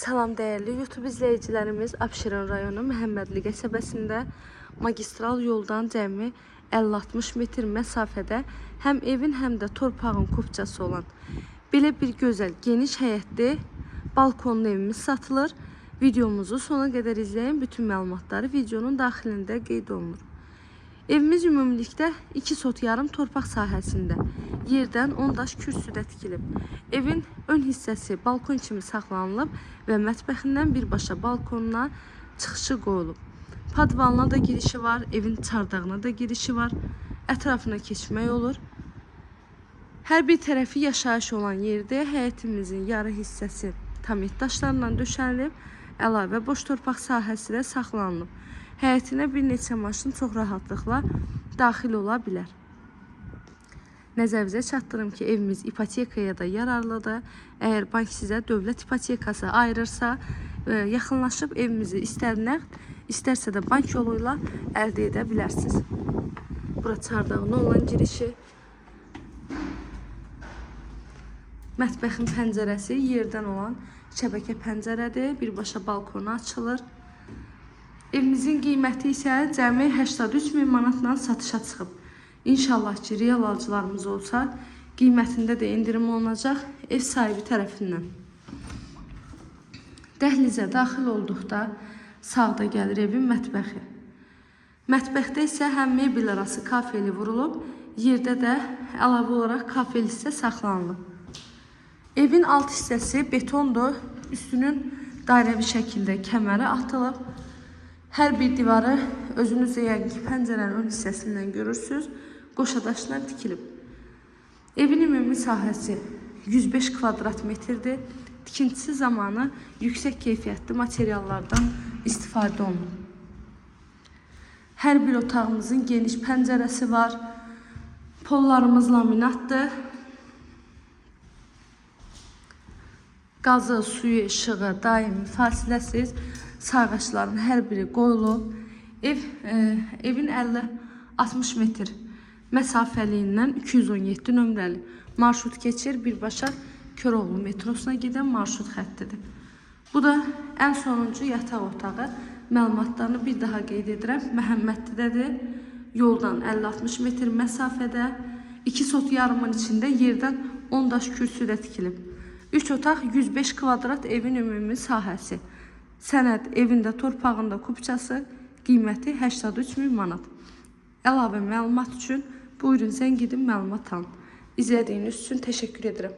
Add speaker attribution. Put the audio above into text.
Speaker 1: Salam değerli YouTube izleyicilerimiz, Abşeron rayonu Məhəmmədli qəsəbəsində magistral yoldan cəmi 50-60 metr məsafədə həm evin, həm də torpağın kupçası olan belə bir gözəl, geniş həyətli balkonlu evimiz satılır. Videomuzu sona qədər izləyin, bütün məlumatları videonun daxilində qeyd olunur. Evimiz ümumilikdə 2 sot yarım torpaq sahəsində, yerdən 10 daş kürsüdə tikilib. Evin ön hissəsi balkon kimi saxlanılıb və mətbəxindən birbaşa balkonuna çıxışı qoyulub. Padvalına da girişi var, evin çardağına da girişi var, ətrafına keçmək olur. Hər bir tərəfi yaşayış olan yerdə həyətimizin yarı hissəsi tamit daşlarla döşənilib, əlavə boş torpaq sahəsi də saxlanılıb. Həyətinə bir neçə maşın çox rahatlıqla daxil ola bilər. Nəzərinizə çatdırım ki, evimiz ipotekaya da yararlıdır. Əgər bank sizə dövlət ipotekası ayırırsa, yaxınlaşıb evimizi istər nəqd, istərsə də bank yolu ilə əldə edə bilərsiniz. Bura çardağına olan girişi. Mətbəxin pəncərəsi yerdən olan şəbəkə pəncərədir. Birbaşa balkona açılır. Evimizin qiyməti isə cəmi 83.000 manatla satışa çıxıb. İnşallah ki, real alıcılarımız olsa, qiymətində də indirim olunacaq ev sahibi tərəfindən. Dəhlizə daxil olduqda sağda gəlir evin mətbəxi. Mətbəxdə isə həm mebel arası kafeli vurulub, yerdə də əlavə olaraq kafel hissə saxlanılıb. Evin alt hissəsi betondur, üstünün dairəvi şəkildə kəməri atılıb. Hər bir divarı özünüz deyən ki, pəncərənin ön hissəsindən görürsünüz, qoşadaşla tikilib. Evin ümumi sahəsi 105 kvadrat metrdir. Tikintisi zamanı yüksək keyfiyyətli materiallardan istifadə olunur. Hər bir otağımızın geniş pəncərəsi var. Pollarımız laminatdır. Qazı, suyu, işığı daimi fasiləsiz. Sarğaçların hər biri qoyulub. Evin 50-60 metr məsafəliyindən 217 nömrəli marşrut keçir. Birbaşa Köroğlu metrosuna gedən marşrut xəttidir. Bu da ən sonuncu yataq otağı. Məlumatlarını bir daha qeyd edirəm. Məhəmmədlidədir. Yoldan 50-60 metr məsafədə 2 sot yarımın içində yerdən 10 daş kürsüdə tikilib. 3 otaq 105 kvadrat evin ümumi sahəsi. Sənəd evində torpağında kupçası, qiyməti 83.000 manat. Əlavə məlumat üçün buyurun zəng edin, məlumat alın. İzlədiyiniz üçün təşəkkür edirəm.